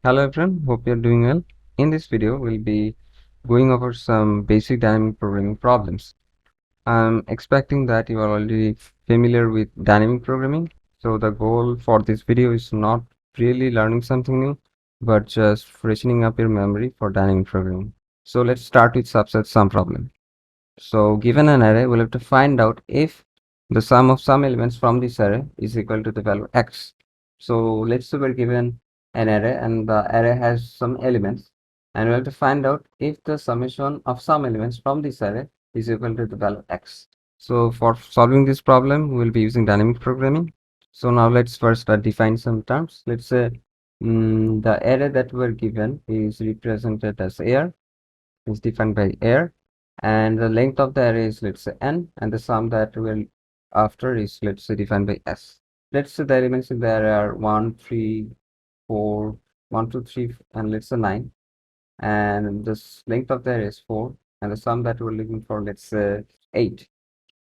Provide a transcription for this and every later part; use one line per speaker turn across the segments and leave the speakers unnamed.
Hello everyone, hope you're doing well. In this video, we'll be going over some basic dynamic programming problems. I'm expecting that you are already familiar with dynamic programming. So the goal for this video is not really learning something new, but just freshening up your memory for dynamic programming. So let's start with subset sum problem. So given an array, we'll have to find out if the sum of some elements from this array is equal to the value x. So let's say we're given an array and the array has some elements, and we have to find out if the summation of some elements from this array is equal to the value x. So for solving this problem, we'll be using dynamic programming. So now let's first define some terms. Let's say the array that we're given is represented as air, is defined by air, and the length of the array is, let's say, n, and the sum that will after is, let's say, defined by s. Let's say the elements in the array are 1 3 4 1 2 3 and let's say 9, and this length of the array is 4, and the sum that we're looking for, let's say, 8.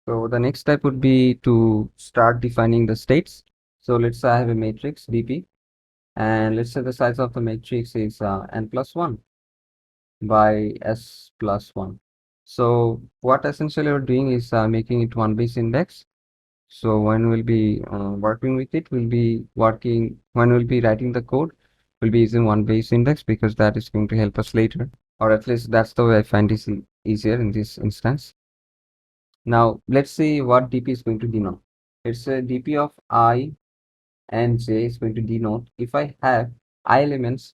So the next step would be to start defining the states. So let's say I have a matrix dp, and let's say the size of the matrix is n plus 1 by s plus 1. So what essentially we're doing is making it one base index. So when we'll be working with it, when we'll be writing the code, we'll be using one base index because that is going to help us later, or at least that's the way I find this easier in this instance. Now let's see what dp is going to denote. It's a dp of I and j is going to denote if I have I elements.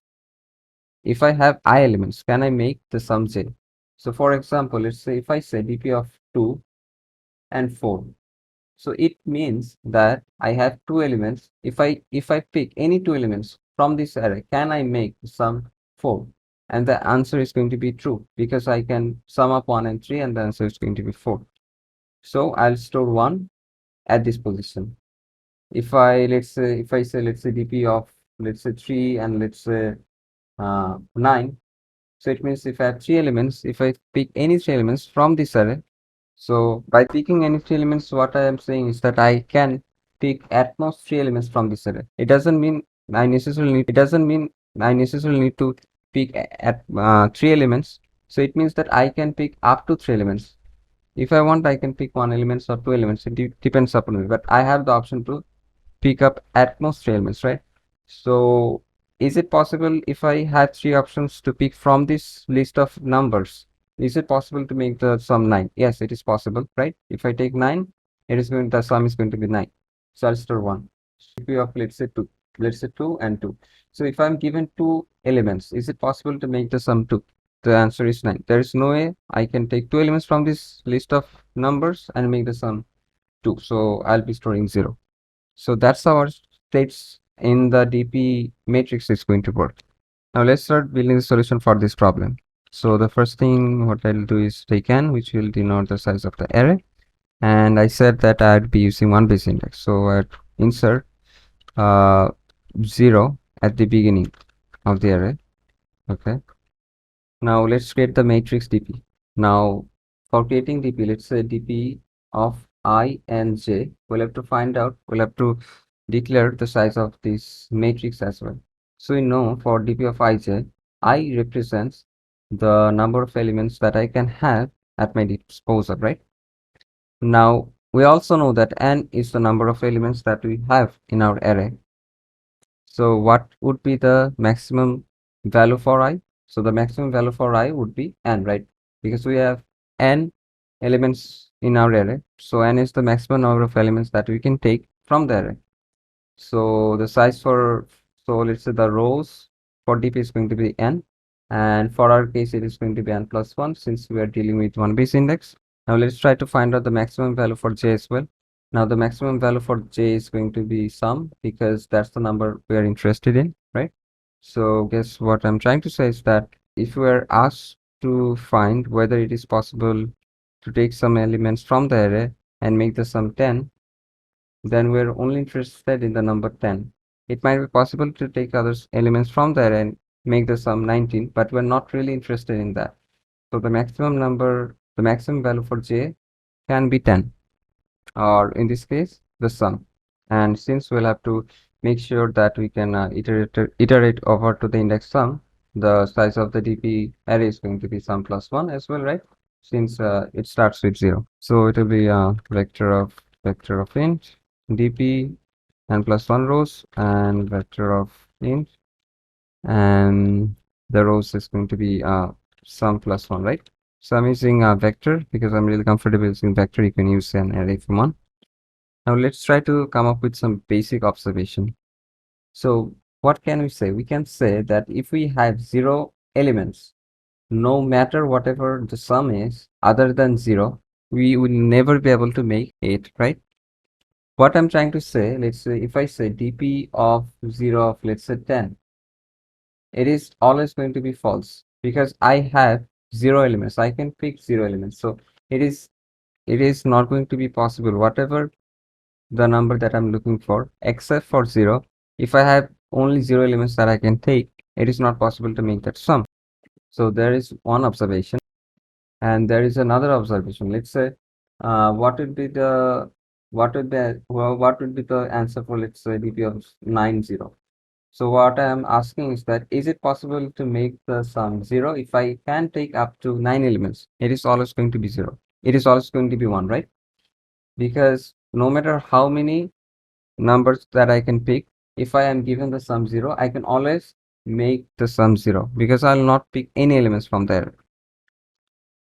If I have I elements, can I make the sum j? So for example, let's say if I say dp of 2 and 4, so it means that I have two elements. If I pick any two elements from this array, can I make the sum 4? And the answer is going to be true because I can sum up 1 and 3, and the answer is going to be 4. So I'll store 1 at this position. If I say let's say dp of, let's say, 3 and let's say 9, so it means if I have three elements, if I pick any three elements from this array, so by picking any three elements, what I am saying is that I can pick at most three elements from this array. It doesn't mean I necessarily need to pick at three elements. So it means that I can pick up to three elements. If I want, I can pick one element or two elements. It depends upon me, but I have the option to pick up at most three elements, right? So is it possible if I had three options to pick from this list of numbers? Is it possible to make the sum 9? Yes, it is possible, right? If I take 9, the sum is going to be 9. So I'll store 1. CP of, let's say, 2. Let's say 2 and 2. So if I'm given two elements, is it possible to make the sum 2? The answer is 9. There is no way I can take two elements from this list of numbers and make the sum 2. So I'll be storing 0. So that's how our states in the dp matrix is going to work. Now let's start building the solution for this problem. So the first thing what I'll do is take n, which will denote the size of the array, and I said that I'd be using one base index, so I'd insert 0 at the beginning of the array. Okay, now let's create the matrix dp. Now for creating dp, let's say dp of I and j, we'll have to declare the size of this matrix as well. So we know for dp of ij, I represents the number of elements that I can have at my disposal, right? Now we also know that n is the number of elements that we have in our array. So what would be the maximum value for I? So the maximum value for I would be n, right? Because we have n elements in our array. So n is the maximum number of elements that we can take from the array. So the size so let's say the rows for dp is going to be n, and for our case it is going to be n plus 1 since we are dealing with one base index. Now let's try to find out the maximum value for j as well. Now the maximum value for j is going to be sum because that's the number we are interested in, right? So guess what I'm trying to say is that if we are asked to find whether it is possible to take some elements from the array and make the sum 10, then we're only interested in the number 10. It might be possible to take other elements from there and make the sum 19, but we're not really interested in that. So the maximum value for j can be 10, or in this case, the sum. And since we'll have to make sure that we can iterate over to the index sum. The size of the DP array is going to be sum plus 1 as well, right? Since it starts with 0. So it will be a vector of int DP and plus 1 rows and vector of int, and the rows is going to be sum plus 1, right? So I'm using a vector because I'm really comfortable using vector. You can use an array if you want. Now let's try to come up with some basic observation. So what can we say? We can say that if we have 0 elements, no matter whatever the sum is other than 0, we will never be able to make it, right? What I'm trying to say, let's say if I say dp of 0 of, let's say, 10, it is always going to be false because I have 0 elements. I can pick 0 elements. So it is not going to be possible, whatever the number that I'm looking for, except for 0. If I have only 0 elements that I can take, it is not possible to make that sum. So there is one observation, and there is another observation. Let's say what would be the answer for, let's say, dp of 90. So what I am asking is that, is it possible to make the sum 0 if I can take up to 9 elements? It is always going to be 0. It is always going to be 1, right? Because no matter how many numbers that I can pick, if I am given the sum 0, I can always make the sum 0 because I'll not pick any elements from there.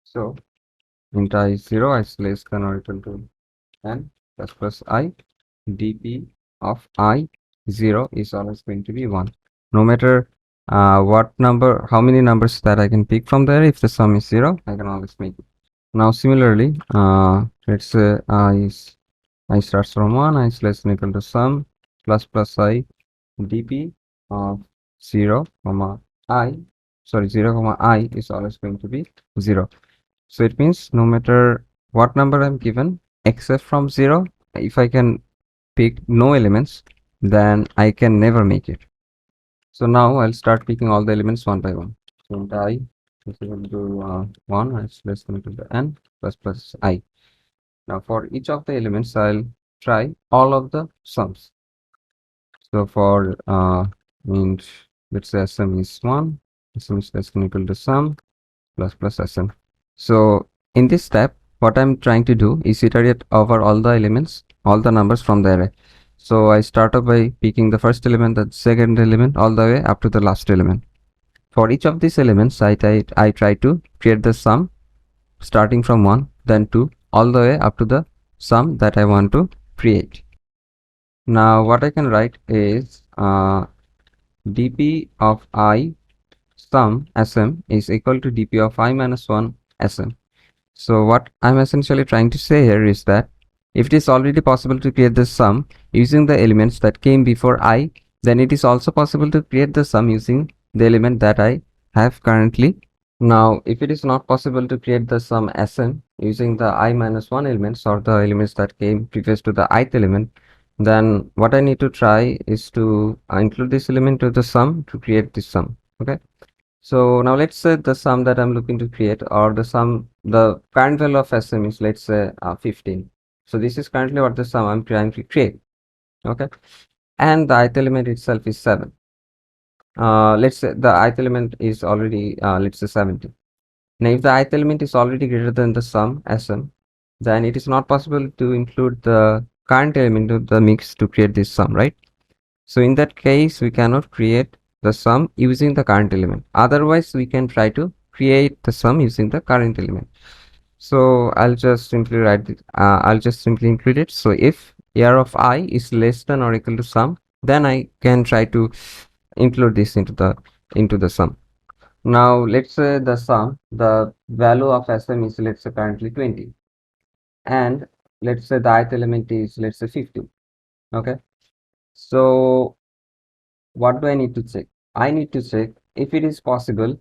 So int I is 0, I is less than or equal to n plus I, dp of I 0 is always going to be 1. No matter how many numbers that I can pick from there, if the sum is 0, I can always make it. Now similarly, let's say I starts from 1, I is less than equal to sum plus I dp of 0 comma I, 0 comma I is always going to be 0. So it means no matter what number I'm given, except from 0, if I can pick no elements, then I can never make it. So now I'll start picking all the elements one by one. So int I is equal to 1, is less than equal to n plus I. Now for each of the elements, I'll try all of the sums. So for int, let's say sum is 1, sum is less than equal to sum plus sm. So in this step, what I'm trying to do is iterate over all the elements, all the numbers from the array. So I start off by picking the first element, the second element, all the way up to the last element. For each of these elements, I try to create the sum starting from 1, then 2, all the way up to the sum that I want to create. Now what I can write is dp of I sum sm is equal to dp of I minus 1 sm. So what I'm essentially trying to say here is that if it is already possible to create the sum using the elements that came before I, then it is also possible to create the sum using the element that I have currently. Now, if it is not possible to create the sum Sn using the I minus 1 elements or the elements that came previous to the ith element, then what I need to try is to include this element to the sum to create this sum. Okay. So now let's say the sum that I'm looking to create, or the current value of Sm is, let's say, 15. So this is currently what the sum I'm trying to create. Okay. And the ith element itself is 7. Let's say the ith element is already, let's say, 70. Now, if the ith element is already greater than the sum Sm, then it is not possible to include the current element into the mix to create this sum, right? So in that case, we cannot create the sum using the current element. Otherwise, we can try to create the sum using the current element. So I'll just simply write it. I'll just simply include it. So if r of I is less than or equal to sum, then I can try to include this into the sum. Now let's say the value of Sm is, let's say, currently 20, and let's say the ith element is, let's say, 50. Okay. So what do I need to check? I need to check if it is possible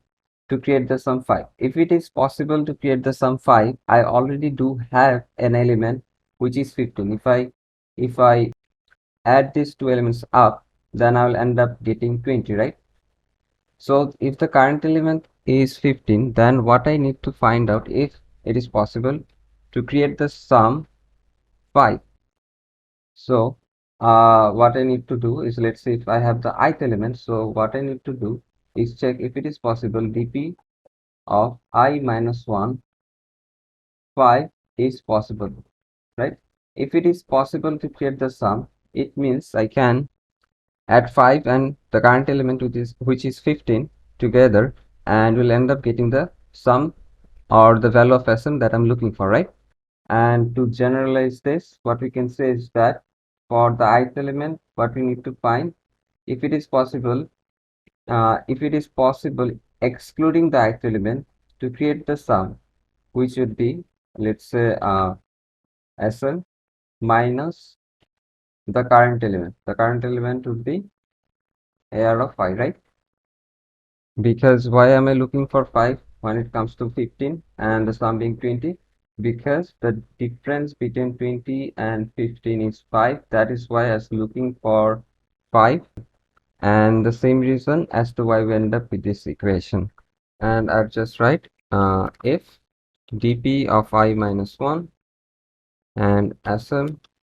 to create the sum 5. If it is possible to create the sum 5, I already do have an element which is 15. If I add these two elements up, then I will end up getting 20, right? So if the current element is 15, then what I need to find out if it is possible to create the sum 5. So what I need to do is, let's say if I have the ith element, so what I need to do is check if it is possible dp of I minus 1 5 is possible, right? If it is possible to create the sum, it means I can add 5 and the current element, which is 15, together, and we'll end up getting the sum or the value of sm that I'm looking for, right? And to generalize this, what we can say is that for the ith element, what we need to find, if it is possible, excluding the ith element, to create the sum, which would be, let's say, sm minus the current element. The current element would be AR of 5, right? Because why am I looking for 5 when it comes to 15 and the sum being 20? Because the difference between 20 and 15 is 5. That is why I was looking for 5. And the same reason as to why we end up with this equation. And I'll just write if dp of I minus 1 and sm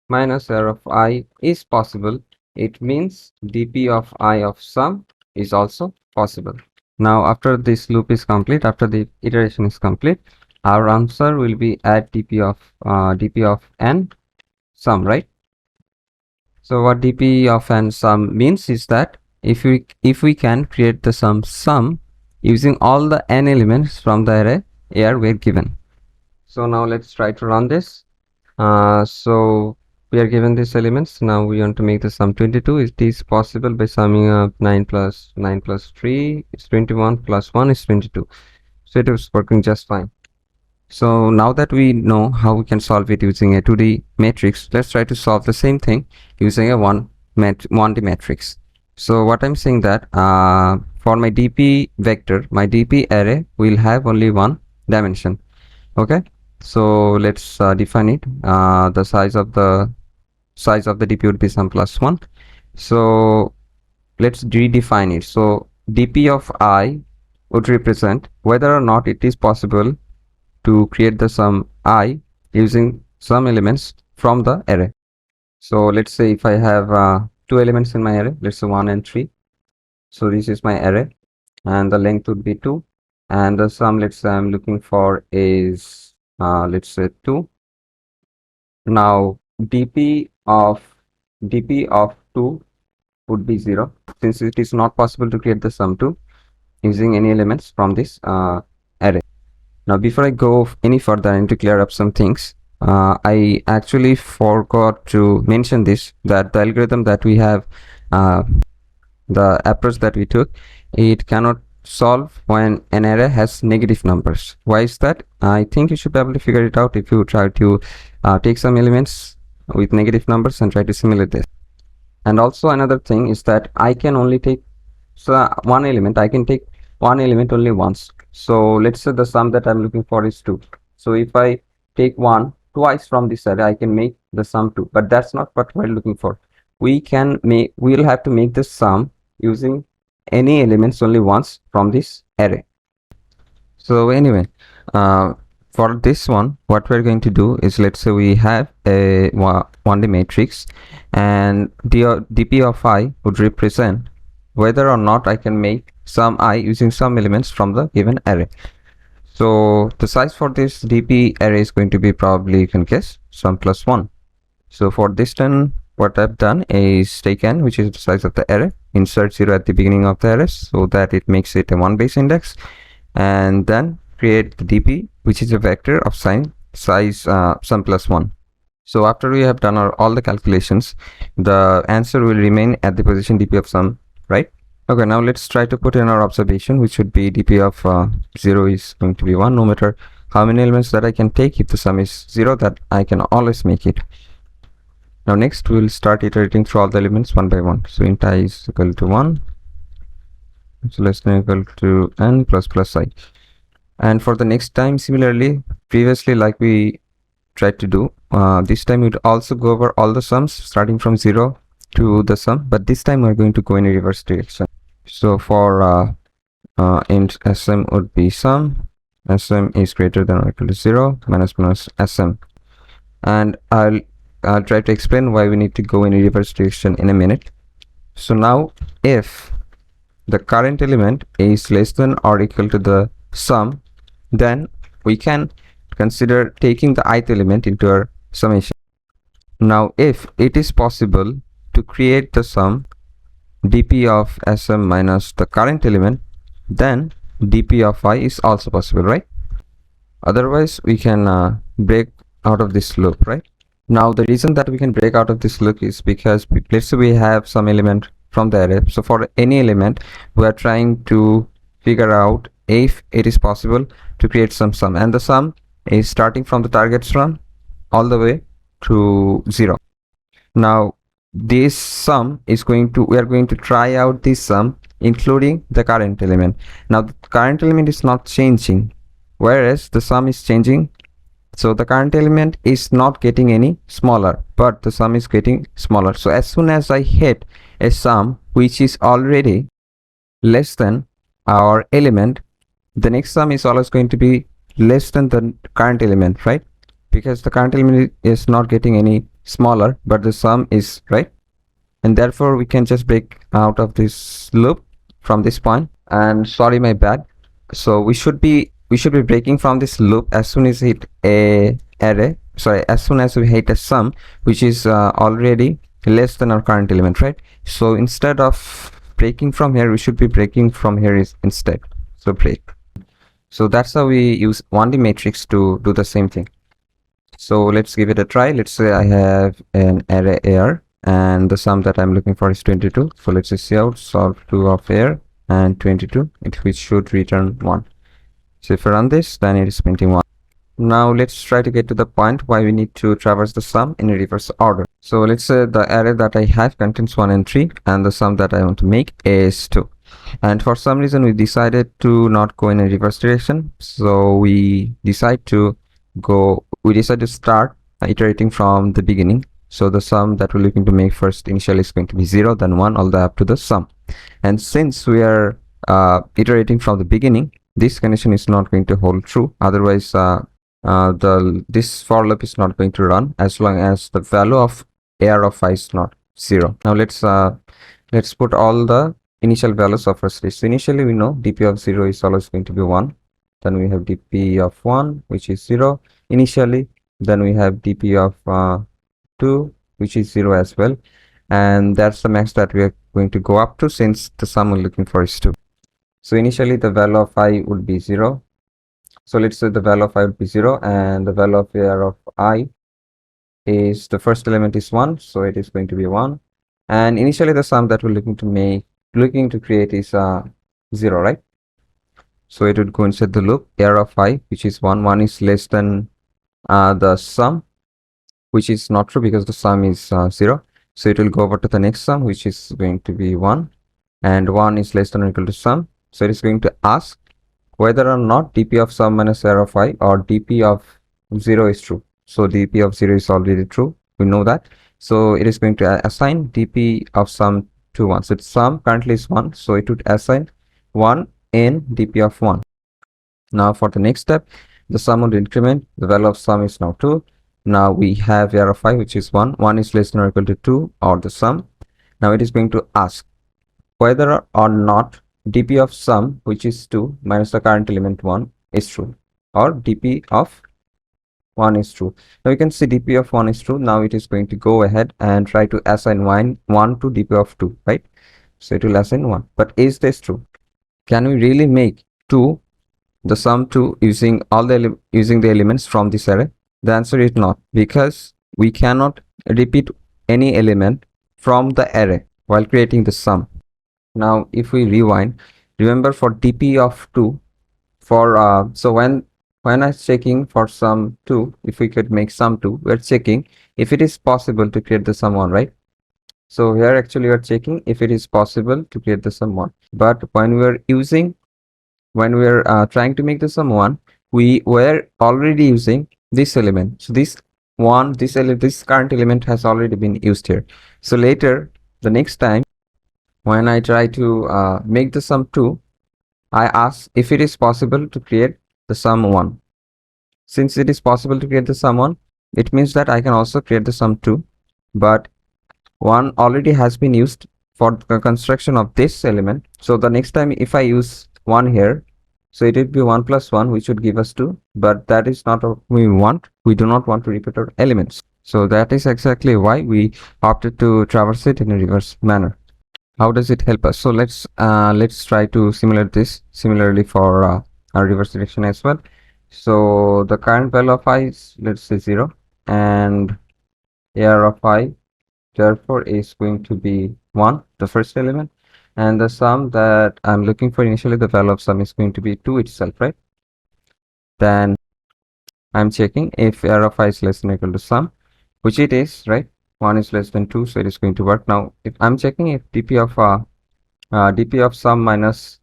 minus r of I is possible, it means dp of I of sum is also possible. Now, after this loop is complete, after the iteration is complete, our answer will be at dp of n sum, right? So what dp of n sum means is that if we can create the sum using all the n elements from the array here we're given. So now let's try to run this. So we are given these elements. Now we want to make the sum 22. It is possible by summing up 9 plus 9 plus 3 is 21 plus 1 is 22. So it is working just fine. So now that we know how we can solve it using a 2D matrix, let's try to solve the same thing using a 1D matrix. So what I'm saying that for my dp vector, my dp array will have only one dimension. Okay, so let's define it. The size of the dp would be sum plus 1. So let's redefine it. So dp of I would represent whether or not it is possible to create the sum I using some elements from the array. So let's say if I have 2 elements in my array, let's say 1 and 3. So this is my array and the length would be 2, and the sum, let's say I'm looking for is let's say 2. Now dp of 2 would be 0, since it is not possible to create the sum 2 using any elements from this array. Now before I go any further, I need to clear up some things. I actually forgot to mention this, that the algorithm that we have, the approach that we took, it cannot solve when an array has negative numbers. Why is that? I think you should be able to figure it out if you try to take some elements with negative numbers and try to simulate this. And also another thing is that I can only take one element. I can take one element only once. So let's say the sum that I'm looking for is 2. So if I take 1 twice from this array, I can make the sum 2. But that's not what we're looking for. We'll have to make the sum using any elements only once from this array. So anyway, for this one, what we're going to do is, let's say we have a 1D matrix, and the dp of I would represent whether or not I can make some I using some elements from the given array. So the size for this dp array is going to be, probably you can guess, sum plus 1. So for this turn, what I've done is taken, which is the size of the array, insert 0 at the beginning of the array so that it makes it a 1 base index, and then create the dp, which is a vector of size sum plus 1. So after we have done all the calculations, the answer will remain at the position dp of sum, right? Okay, now let's try to put in our observation, which would be dp of 0 is going to be 1, no matter how many elements that I can take. If the sum is 0, that I can always make it. Now next we'll start iterating through all the elements one by one. So int I is equal to 1, so less than or equal to n plus plus I. And for the next time, similarly, previously like we tried to do, this time we'd also go over all the sums starting from 0 to the sum, but this time we're going to go in a reverse direction. So for int sm would be sum, sm is greater than or equal to 0, minus sm, and I'll I'll try to explain why we need to go in reverse direction in a minute. So now if the current element is less than or equal to the sum, then we can consider taking the ith element into our summation. Now if it is possible to create the sum dp of sm minus the current element, then dp of I is also possible, right? Otherwise we can break out of this loop, right? Now the reason that we can break out of this loop is because let's say we have some element from the array. So for any element we are trying to figure out if it is possible to create some sum, and the sum is starting from the target run all the way to 0. Now this sum is we are going to try out this sum including the current element. Now the current element is not changing, whereas the sum is changing. So the current element is not getting any smaller, but the sum is getting smaller. So as soon as I hit a sum which is already less than our element, the next sum is always going to be less than the current element, right? Because the current element is not getting any smaller, but the sum is, right? And therefore we can just break out of this loop from this point. And sorry, my bad. So we should be breaking from this loop as soon as we hit as soon as we hit a sum which is already less than our current element, right? So instead of breaking from here, we should be breaking from here instead. So break. So that's how we use 1D matrix to do the same thing. So let's give it a try. Let's say I have an array AR and the sum that I'm looking for is 22. So let's say out solve 2 of AR and 22, which should return 1. So if I run this, then it is 21. Now let's try to get to the point why we need to traverse the sum in a reverse order. So let's say the array that I have contains 1 and 3, and the sum that I want to make is 2. And for some reason we decided to not go in a reverse direction. So we decide to start iterating from the beginning. So the sum that we're looking to make first initially is going to be 0, then 1, all the way up to the sum. And since we are iterating from the beginning, this condition is not going to hold true. Otherwise this for loop is not going to run as long as the value of AR of I is not 0. Now let's put all the initial values of our list. So initially we know dp of 0 is always going to be 1. Then we have dp of 1, which is 0 initially. Then we have dp of 2, which is 0 as well. And that's the max that we are going to go up to, since the sum we're looking for is 2. So initially the value of I would be 0. So let's say the value of I would be 0, and the value of AR of I is, the first element is 1, so it is going to be 1. And initially the sum that we're looking to create is 0, right? So it would go inside the loop. AR of I, which is 1, 1 is less than the sum, which is not true because the sum is 0. So it will go over to the next sum, which is going to be 1, and 1 is less than or equal to sum. So it is going to ask whether or not dp of sum minus AR of I or dp of 0 is true. So dp of 0 is already true, we know that. So it is going to assign dp of sum to 1. So its sum currently is 1, so it would assign 1 in dp of 1. Now for the next step, the sum would increment. The value of sum is now 2. Now we have AR of I, which is 1. 1 is less than or equal to 2, or the sum. Now it is going to ask whether or not dp of sum, which is 2 minus the current element 1, is true, or dp of 1 is true. Now you can see dp of 1 is true. Now it is going to go ahead and try to assign 1 to dp of 2, right? So it will assign 1. But is this true? Can we really make 2 the sum 2 using the elements from this array? The answer is not, because we cannot repeat any element from the array while creating the sum. Now if we rewind, remember for dp of 2, for so when I was checking for sum 2, if we could make sum 2, we're checking if it is possible to create the sum 1, right? So here actually we are checking if it is possible to create the sum 1. But when we're trying to make the sum 1, we were already using this element. So this current element has already been used here. So later, the next time when I try to make the sum 2, I ask if it is possible to create the sum 1. Since it is possible to create the sum 1, it means that I can also create the sum 2, but 1 already has been used for the construction of this element. So the next time if I use 1 here, so it would be 1 plus 1, which would give us 2, but that is not what we want. We do not want to repeat our elements. So that is exactly why we opted to traverse it in a reverse manner. How does it help us? So let's try to simulate this similarly for our reverse direction as well. So the current value of I is, let's say, 0, and AR of I therefore is going to be 1, the first element, and the sum that I'm looking for initially, the value of sum is going to be 2 itself, right? Then I'm checking if AR of I is less than or equal to sum, which it is, right? 1 is less than 2, so it is going to work. Now if I'm checking if dp of sum minus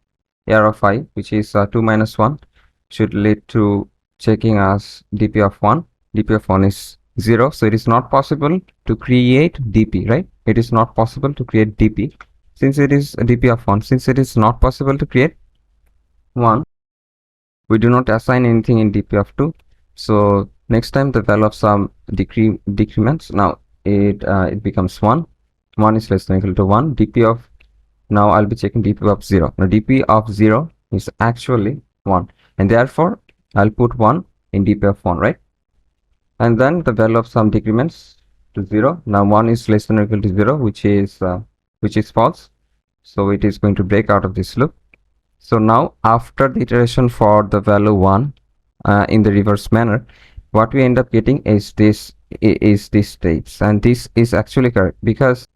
AR of I, which is 2 minus 1, should lead to checking as dp of 1. dp of 1 is 0, so it is not possible to create dp, right? It is not possible to create dp since it is a dp of 1. Since it is not possible to create 1, we do not assign anything in dp of 2. So next time the value of sum decrements. Now it becomes 1. 1 is less than or equal to 1. dp of, now I'll be checking dp of 0. Now dp of 0 is actually 1, and therefore I'll put 1 in dp of 1, right? And then the value of sum decrements to 0. Now 1 is less than or equal to 0, which is false, so it is going to break out of this loop. So now after the iteration for the value 1 in the reverse manner, what we end up getting is this states, and this is actually correct because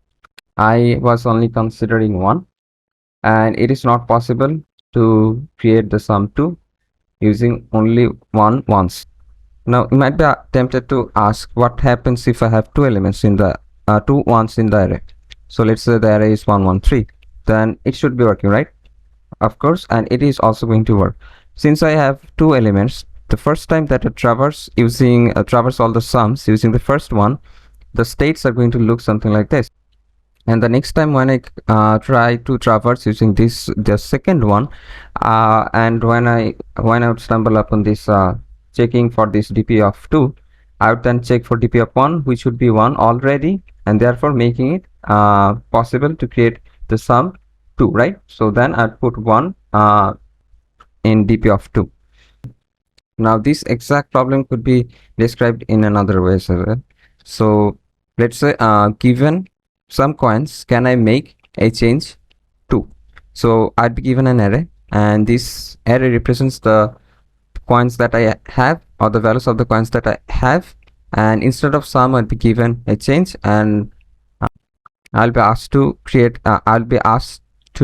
I was only considering 1, and it is not possible to create the sum 2 using only 1 once. Now you might be tempted to ask, what happens if I have 2 elements in the 2 ones in the array? So let's say the array is 1 1 3, then it should be working, right? Of course, and it is also going to work. Since I have 2 elements, the first time that I traverse all the sums using the first one, the states are going to look something like this. And the next time when I try to traverse using the second one, and when I would stumble upon this checking for this dp of 2, I would then check for dp of 1, which would be 1 already, and therefore making it possible to create the sum 2, right? So then I'd put 1 in dp of 2. Now this exact problem could be described in another way as well. So let's say given some coins, can I make a change 2? So I'd be given an array, and this array represents the coins that I have, or the values of the coins that I have, and instead of sum I'd be given a change, and I'll be asked to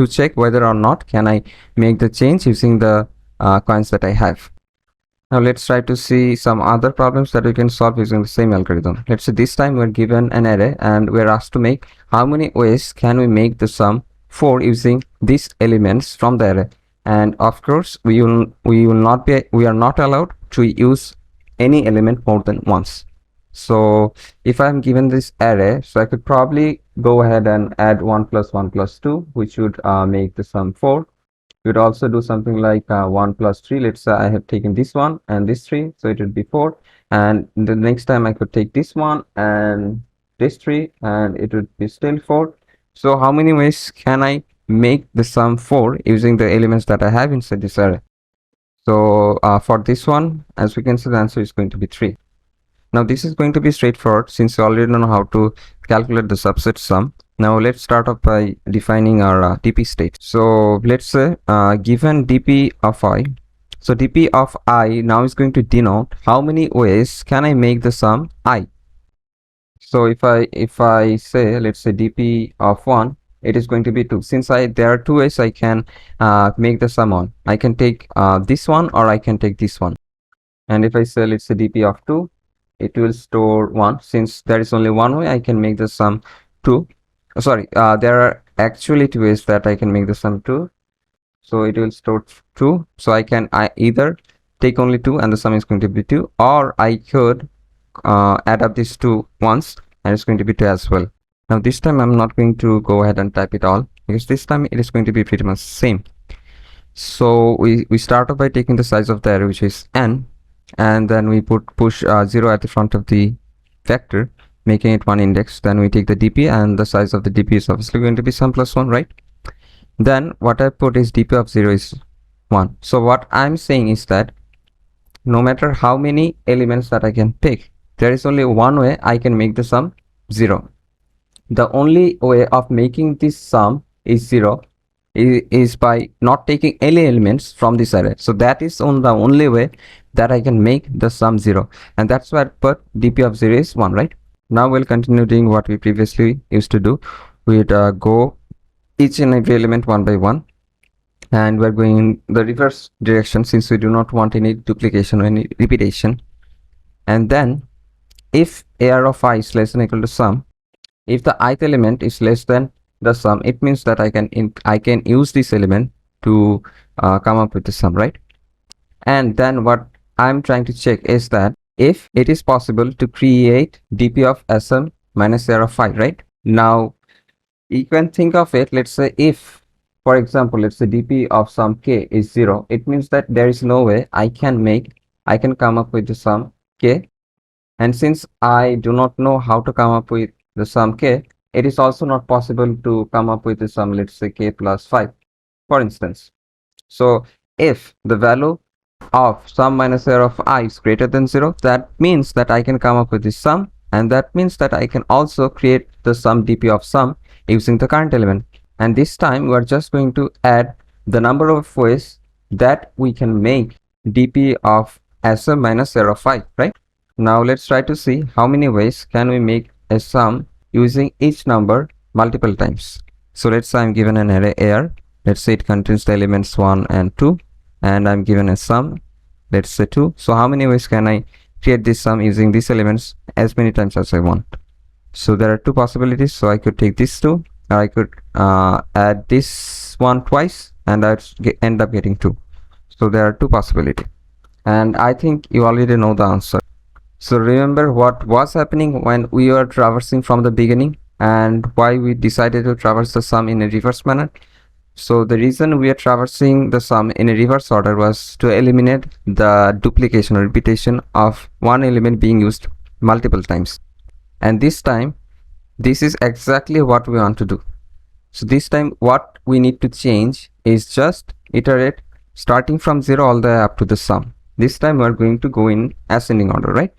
check whether or not can I make the change using the coins that I have. Now let's try to see some other problems that we can solve using the same algorithm. Let's say this time we're given an array and we're asked to make how many ways can we make the sum 4 using these elements from the array. And of course we are not allowed to use any element more than once. So if I'm given this array, so I could probably go ahead and add 1 plus 1 plus 2, which would make the sum 4. You would also do something like 1 plus 3. Let's say I have taken this one and this 3, so it would be 4. And the next time I could take this one and this 3, and it would be still 4. So how many ways can I make the sum 4 using the elements that I have inside this array? So for this one, as we can see, the answer is going to be 3. Now this is going to be straightforward since you already know how to calculate the subset sum. Now let's start off by defining our dp state. So let's say given dp of I, so dp of I now is going to denote how many ways can I make the sum I. So if I say, let's say dp of 1, it is going to be 2. Since there are 2 ways I can make the sum on. I can take this one, or I can take this one. And if I say, let's say dp of 2, it will store 1. Since there is only one way I can make the sum 2. There are actually 2 ways that I can make the sum 2. So it will store 2. So I either take only 2 and the sum is going to be 2, or I could add up these 2 once and it's going to be 2 as well. Now this time I'm not going to go ahead and type it all, because this time it is going to be pretty much same. So we start off by taking the size of the array, which is n, and then we push 0 at the front of the vector, making it one index. Then we take the dp, and the size of the dp is obviously going to be sum plus 1, right? Then what I put is dp of 0 is 1. So what I'm saying is that no matter how many elements that I can pick, there is only one way I can make the sum 0. The only way of making this sum is 0 is by not taking any elements from this array. So that is on the only way that I can make the sum 0, and that's why I put dp of 0 is 1, right? Now we'll continue doing what we previously used to do. We'd go each and every element one by one, and we're going in the reverse direction since we do not want any duplication or any repetition. And then if ar of I is less than or equal to sum, if the ith element is less than the sum, it means that I can use this element to come up with the sum, right? And then what I'm trying to check is that if it is possible to create dp of sm minus ar of I, right? Now you can think of it, let's say if, for example, let's say dp of sum k is 0, it means that there is no way I can come up with the sum k. And since I do not know how to come up with the sum k, it is also not possible to come up with the sum, let's say k plus 5, for instance. So if the value of sum minus ar of I is greater than 0, that means that I can come up with this sum, and that means that I can also create the sum dp of sum using the current element. And this time we are just going to add the number of ways that we can make dp of sm minus ar of I, right? Now let's try to see how many ways can we make a sum using each number multiple times. So let's say I'm given an array ar. Let's say it contains the elements 1 and 2, and I'm given a sum, let's say 2. So how many ways can I create this sum using these elements as many times as I want? So there are two possibilities. So I could take this 2, or I could add this one twice, and I'd end up getting 2. So there are two possibilities, and I think you already know the answer. So remember what was happening when we were traversing from the beginning, and why we decided to traverse the sum in a reverse manner. So the reason we are traversing the sum in a reverse order was to eliminate the duplication or repetition of one element being used multiple times. And this time, this is exactly what we want to do. So this time what we need to change is just iterate starting from 0 all the way up to the sum. This time we're going to go in ascending order, right?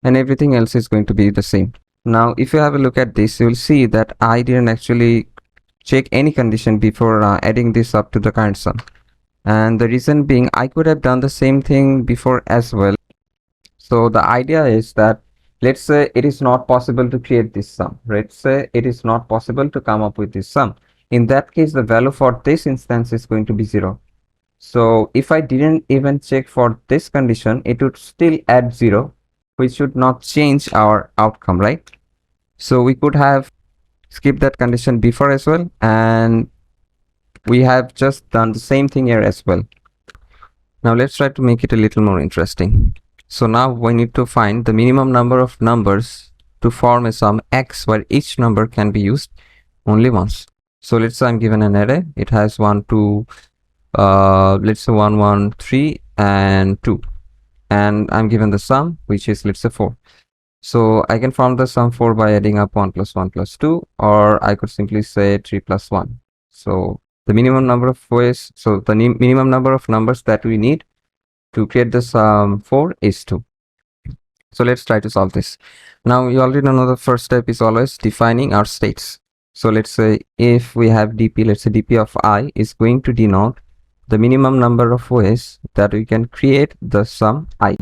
And everything else is going to be the same. Now if you have a look at this, you will see that I didn't actually check any condition before adding this up to the current sum. And the reason being, I could have done the same thing before as well. So the idea is that, let's say it is not possible to create this sum. Let's say it is not possible to come up with this sum. In that case, the value for this instance is going to be 0. So if I didn't even check for this condition, it would still add 0, which should not change our outcome, right? So we could have skipped that condition before as well, and we have just done the same thing here as well. Now let's try to make it a little more interesting. So now we need to find the minimum number of numbers to form a sum x where each number can be used only once. So let's say I'm given an array. It has 1, 2, let's say 1, 1, 3 and 2, and I'm given the sum, which is, let's say, 4. So I can form the sum 4 by adding up 1 plus 1 plus 2, or I could simply say 3 plus 1. So the minimum number of ways, so the minimum number of numbers that we need to create the sum 4 is 2. So let's try to solve this. Now you already know the first step is always defining our states. So let's say if we have dp, let's say dp of I is going to denote the minimum number of ways that we can create the sum I.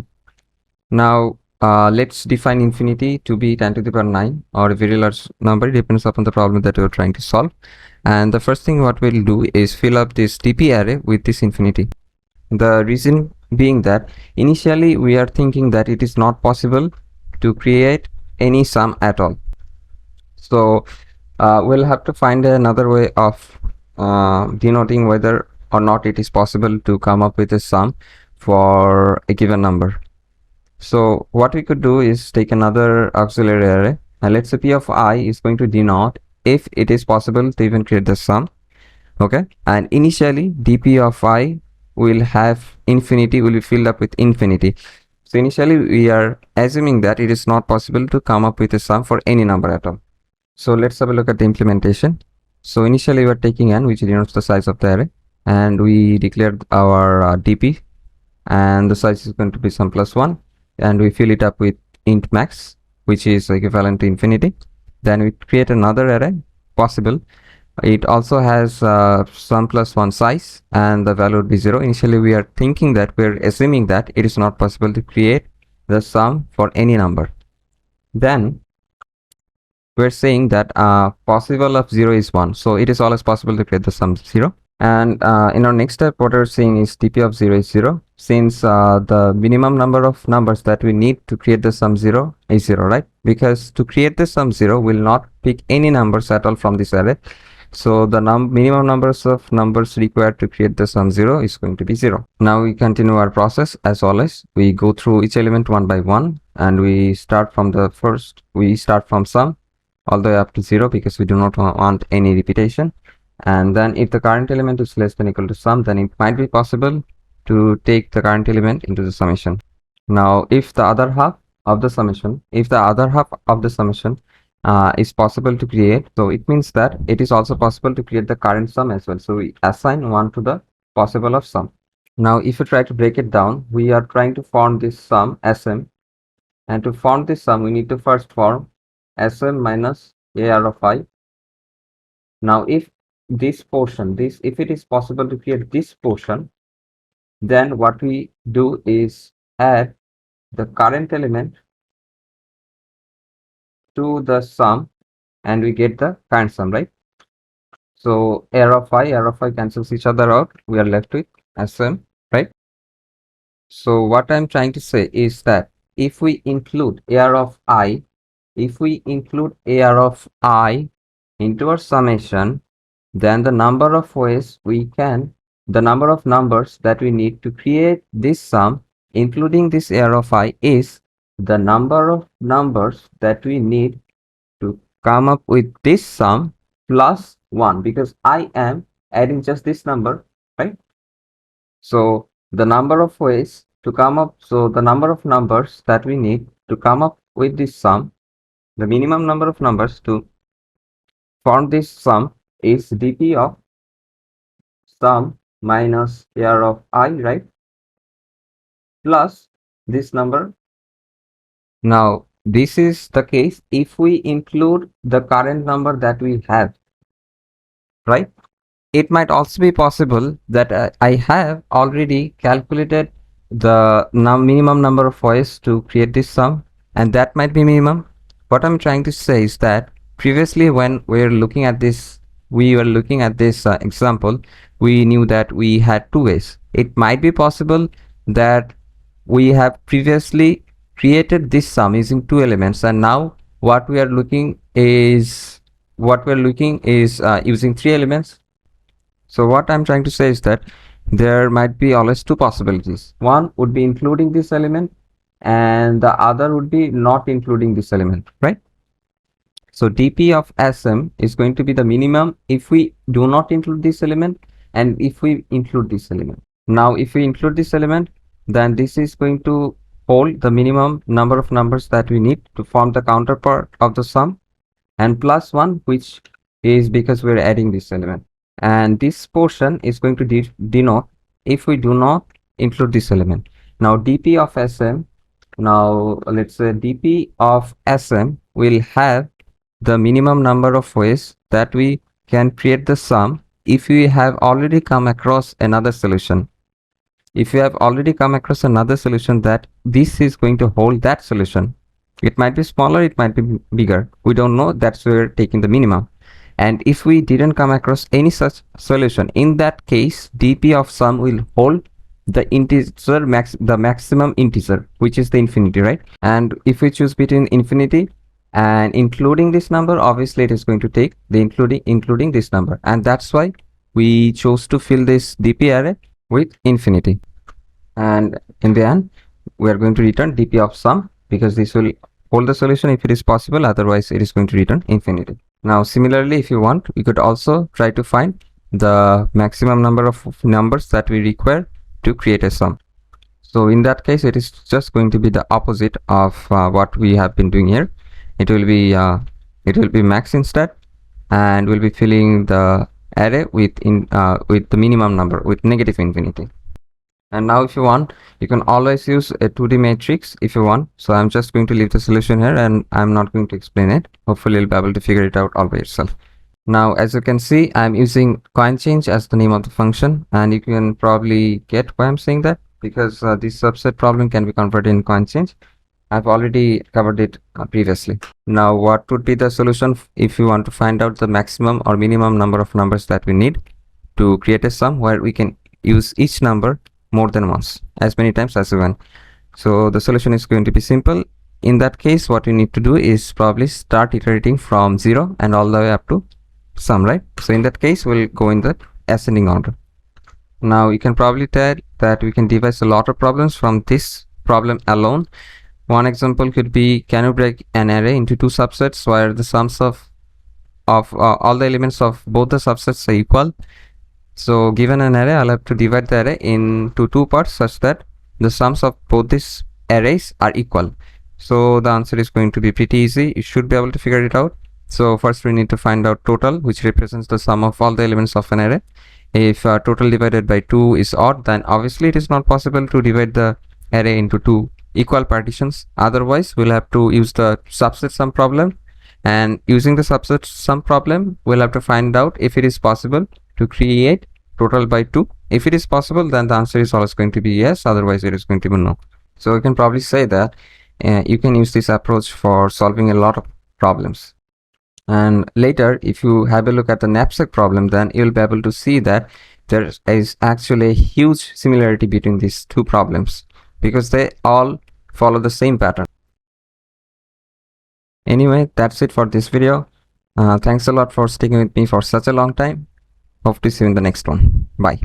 Now let's define infinity to be 10 to the power 9 or a very large number. It depends upon the problem that you're trying to solve. And the first thing what we'll do is fill up this dp array with this infinity. The reason being that initially we are thinking that it is not possible to create any sum at all. So we'll have to find another way of denoting whether or not it is possible to come up with a sum for a given number. So what we could do is take another auxiliary array, and let's say p of I is going to denote if it is possible to even create the sum. Okay, and initially dp of I will have infinity, will be filled up with infinity. So initially we are assuming that it is not possible to come up with a sum for any number at all. So let's have a look at the implementation. So initially we are taking n, which denotes the size of the array, and we declared our dp, and the size is going to be sum plus 1, and we fill it up with int max, which is equivalent to infinity. Then we create another array possible. It also has sum plus 1 size, and the value would be 0. Initially we are thinking that we're assuming that it is not possible to create the sum for any number. Then we're saying that possible of 0 is 1, so it is always possible to create the sum 0. And in our next step, what we're saying is dp of 0 is 0, since the minimum number of numbers that we need to create the sum 0 is 0, right? Because to create the sum 0, we'll not pick any numbers at all from this array. So the minimum numbers of numbers required to create the sum 0 is going to be 0. Now we continue our process as always. We go through each element one by one, and we start from the first. We start from sum all the way up to 0, because we do not want any repetition. And then if the current element is less than equal to sum, then it might be possible to take the current element into the summation. Now if the other half of the summation is possible to create, so it means that it is also possible to create the current sum as well. So we assign 1 to the possible of sum. Now if you try to break it down, we are trying to form this sum sm, and to form this sum we need to first form sm minus ar of I. Now if this portion, if it is possible to create this portion, then what we do is add the current element to the sum, and we get the current sum, right? So r of I cancels each other out. We are left with sm, right? So what I'm trying to say is that if we include ar of I into our summation, then the number of ways the number of numbers that we need to create this sum, including this ar of I, is the number of numbers that we need to come up with this sum plus 1, because I am adding just this number, right? So the number of ways to come up, so the number of numbers that we need to come up with this sum, the minimum number of numbers to form this sum is dp of sum minus ar of I, right, plus this number. Now this is the case if we include the current number that we have, right? It might also be possible that I have already calculated the minimum number of ways to create this sum, and that might be minimum. What I'm trying to say is that previously when we were looking at this example, we knew that we had two ways. It might be possible that we have previously created this sum using two elements, and now what we are looking is using three elements. So what I'm trying to say is that there might be always two possibilities. One would be including this element, and the other would be not including this element, right? So dp of sm is going to be the minimum if we do not include this element, and if we include this element. Now if we include this element, then this is going to hold the minimum number of numbers that we need to form the counterpart of the sum, and plus 1, which is because we're adding this element. And this portion is going to denote if we do not include this element. Now dp of sm, now let's say dp of sm will have the minimum number of ways that we can create the sum if we have already come across another solution. If you have already come across another solution that this is going to hold that solution, it might be smaller, it might be bigger, we don't know, that's where we're taking the minimum. And if we didn't come across any such solution, in that case dp of sum will hold the integer the maximum integer, which is the infinity, right? And if we choose between infinity and including this number, obviously it is going to take the including this number, and that's why we chose to fill this dp array with infinity. And in the end we are going to return dp of sum, because this will hold the solution if it is possible, otherwise it is going to return infinity. Now similarly, if you want, we could also try to find the maximum number of numbers that we require to create a sum. So in that case, it is just going to be the opposite of what we have been doing here. It will be max instead, and we'll be filling the array with the minimum number with negative infinity. And now if you want, you can always use a 2D matrix if you want. So I'm just going to leave the solution here, and I'm not going to explain it. Hopefully you'll be able to figure it out all by yourself. Now, as you can see, I'm using coin change as the name of the function, and you can probably get why I'm saying that, because this subset problem can be converted in coin change. I've already covered it previously. Now, what would be the solution if you want to find out the maximum or minimum number of numbers that we need to create a sum where we can use each number more than once, as many times as we want? So the solution is going to be simple. In that case, what we need to do is probably start iterating from 0 and all the way up to sum, right? So in that case, we'll go in the ascending order. Now you can probably tell that we can devise a lot of problems from this problem alone. One example could be, can you break an array into two subsets where the sums of all the elements of both the subsets are equal? So given an array, I'll have to divide the array into two parts such that the sums of both these arrays are equal. So the answer is going to be pretty easy. You should be able to figure it out. So first we need to find out total, which represents the sum of all the elements of an array. If total divided by 2 is odd, then obviously it is not possible to divide the array into two equal partitions. Otherwise, we'll have to use the subset sum problem, and using the subset sum problem, we'll have to find out if it is possible to create total by 2. If it is possible, then the answer is always going to be yes, otherwise it is going to be no. So you can probably say that you can use this approach for solving a lot of problems. And later, if you have a look at the knapsack problem, then you'll be able to see that there is actually a huge similarity between these two problems, because they all follow the same pattern. Anyway, that's it for this video. Thanks a lot for sticking with me for such a long time. Hope to see you in the next one. Bye.